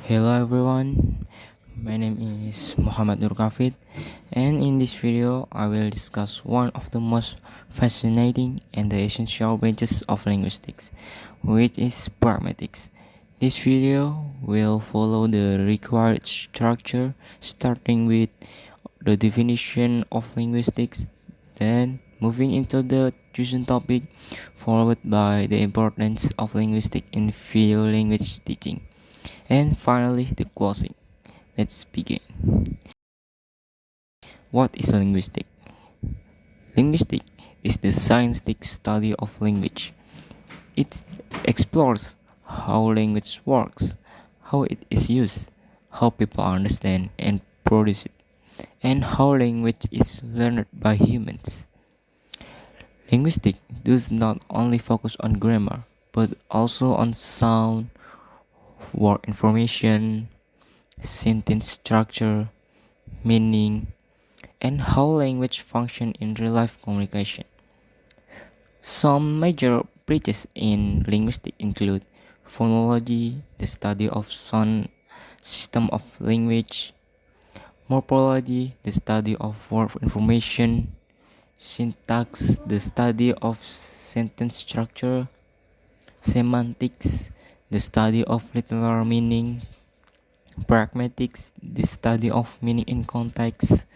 Hello everyone, my name is Muhammad Nur Kafid, and in this video I will discuss one of the most fascinating and the essential branches of linguistics, which is pragmatics. This video will follow the required structure, starting with the definition of linguistics, then moving into the chosen topic, followed by the importance of linguistics in video language teaching. And finally, the closing. Let's begin. What is linguistic? Linguistic is the scientific study of language. It explores how language works, how it is used, how people understand and produce it, and how language is learned by humans. Linguistics does not only focus on grammar, but also on sound, word information, sentence structure, meaning, and how language function in real-life communication. Some major branches in linguistics include phonology, the study of sound system of language, morphology, the study of word information, syntax, the study of sentence structure, semantics, the study of literal meaning, pragmatics, the study of meaning in context,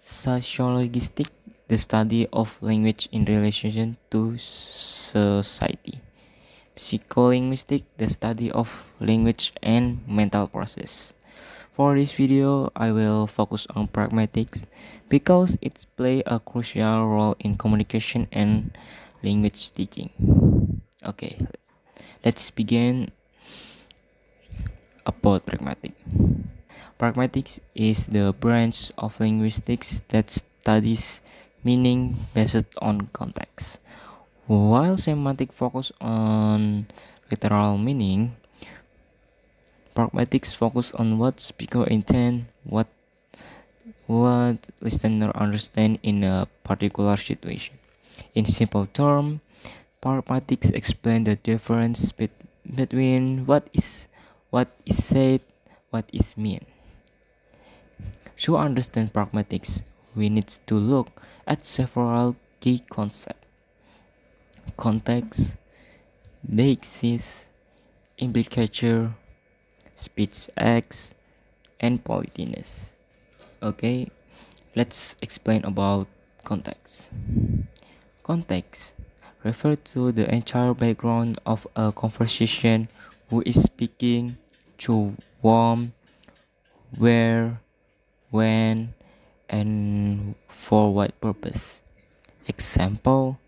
sociologistic, the study of language in relation to society. Psycholinguistic, the study of language and mental process. For this video, I will focus on pragmatics because it plays a crucial role in communication and language teaching. Okay, let's begin about pragmatic. Pragmatics is the branch of linguistics that studies meaning based on context. While semantic focus on literal meaning, pragmatics focus on what speaker intend, what listener understand in a particular situation. In simple terms, pragmatics explain the difference between what is said, what is meant. To understand pragmatics, we need to look at several key concepts: context, deixis, implicature, speech acts, and politeness. Okay, let's explain about context. Context refers to the entire background of a conversation, who is speaking, to whom, where, when, and for what purpose. Example,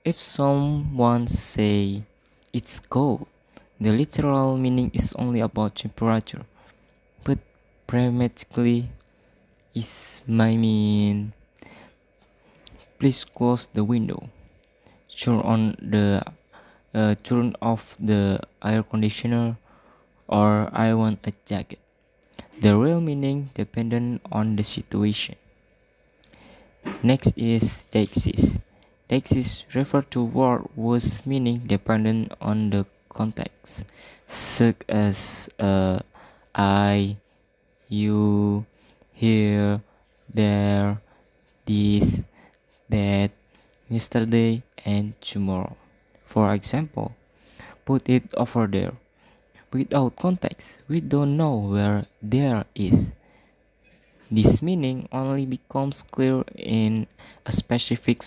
if someone say it's cold, the literal meaning is only about temperature, but pragmatically is my mean please close the window, turn off the air conditioner, or I want a jacket. The real meaning dependent on the situation. Next is deixis. Deixis refer to word whose meaning dependent on the context, such as I, you, here, there, this, that, yesterday, and tomorrow. For example, put it over there. Without context, we don't know where there is. This meaning only becomes clear in a specific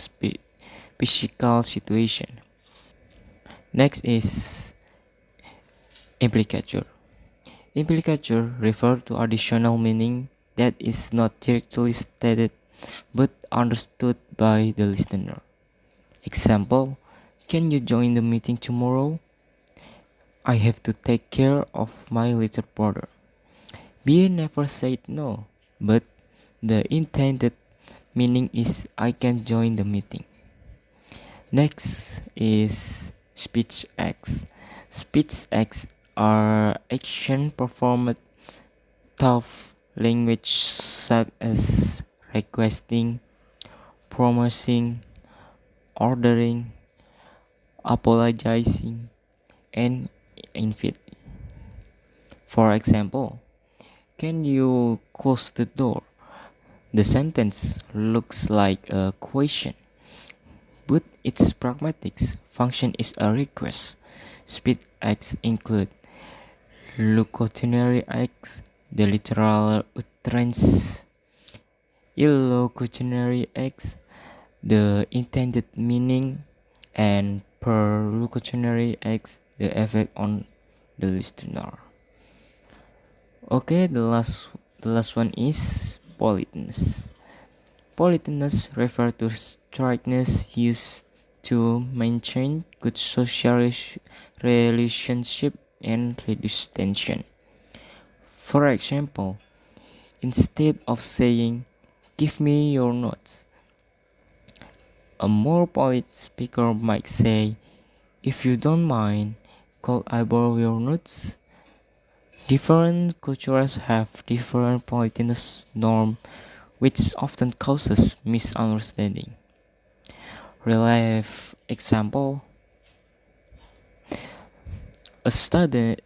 physical situation. Next is implicature. Implicature refers to additional meaning that is not directly stated but understood by the listener. Example, can you join the meeting tomorrow? I have to take care of my little brother. B never said no, but the intended meaning is I can join the meeting. Next is speech acts. Speech acts are action performed tough language such as requesting, promising, ordering, apologizing, and inviting. For example, can you close the door? The sentence looks like a question, but its pragmatic function is a request. Speed acts include locutionary acts, the literal utterance, illocutionary acts, the intended meaning, and perlocutionary acts, the effect on the listener. Okay, the last one is politeness. Politeness refers to strictness used to maintain good social relationship and reduce tension. For example, instead of saying, "Give me your notes," a more polite speaker might say, "If you don't mind, could I borrow your notes?" Different cultures have different politeness norms, which often causes misunderstanding. Real life example: a student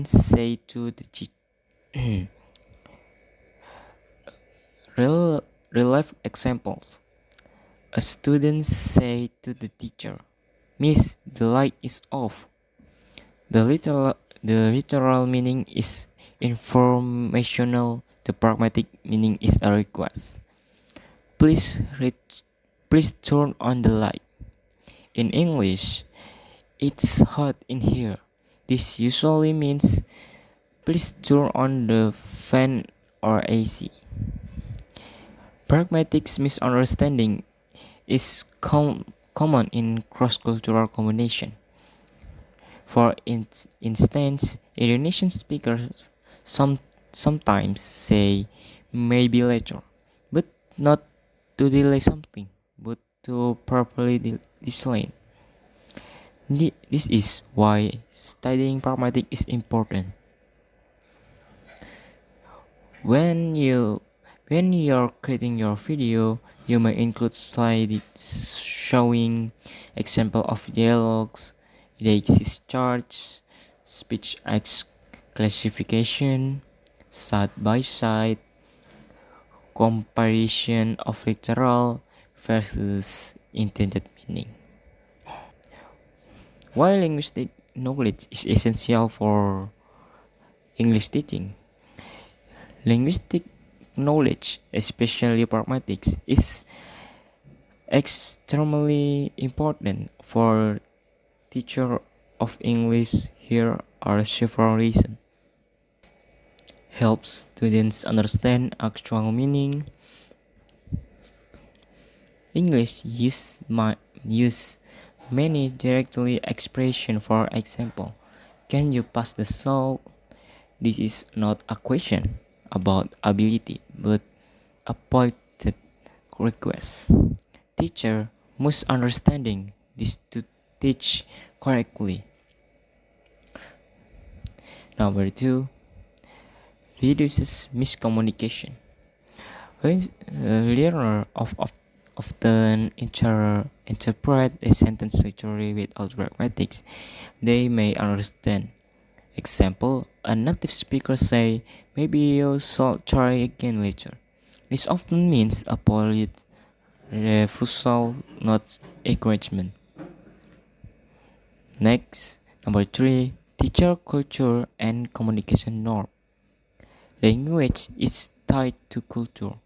say to the real life examples. A student say to the teacher, "Miss, the light is off." The literal meaning is informational. The pragmatic meaning is a request. Please read, please turn on the light. In English, "It's hot in here." This usually means please turn on the fan or AC. Pragmatic misunderstanding is common in cross-cultural communication. For instance, Indonesian speakers sometimes say maybe later, but not to delay something, but to properly explain. This is why studying pragmatic is important. When you when you're creating your video, you may include slides showing example of dialogues, Deixis charts, speech acts classification, side by side, comparison of literal versus intended meaning. Why linguistic knowledge is essential for English teaching? Linguistic knowledge, especially pragmatics, is extremely important for teacher of English. Here are several reasons. Helps students understand actual meaning. English use many directly expression. For example, can you pass the salt? This is not a question about ability, but a pointed request. Teacher must understanding this to teach correctly. Number two, reduces miscommunication. When learner often interpret a sentence literally without grammatics, they may understand. Example: a native speaker say, "Maybe you should try again later." This often means a polite refusal, not encouragement. Next, number three, teacher culture and communication norm. Language is tied to culture.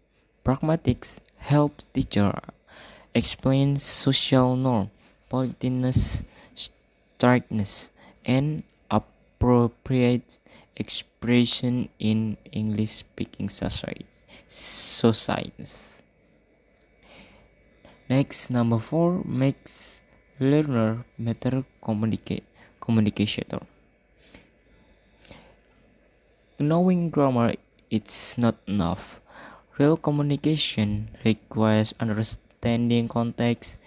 Pragmatics helps teacher explain social norm, politeness, strictness, and appropriate expression in English-speaking societies. Next, number four, makes learner better communicator. Knowing grammar is not enough. Real communication requires understanding context,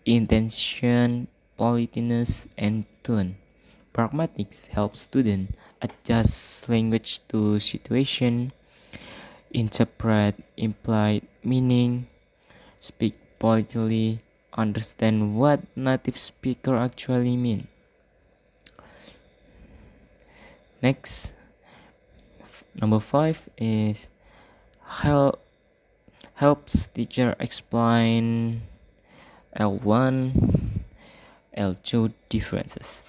intention, politeness, and tone. Pragmatics helps students adjust language to situation, interpret implied meaning, speak politely, understand what native speaker actually mean. Next, number 5 is help helps teacher explain L1, L2 differences.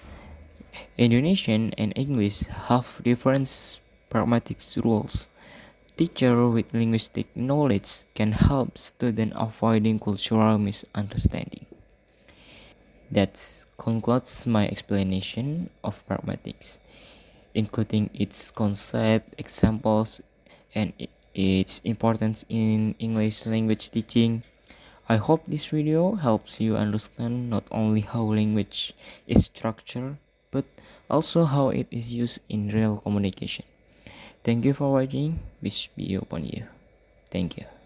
Indonesian and English have different pragmatic rules. Teacher with linguistic knowledge can help student avoiding cultural misunderstanding. That concludes my explanation of pragmatics, including its concept, examples, and its importance in English language teaching. I hope this video helps you understand not only how language is structured, but also how it is used in real communication. Thank you for watching. Peace be upon you. Thank you.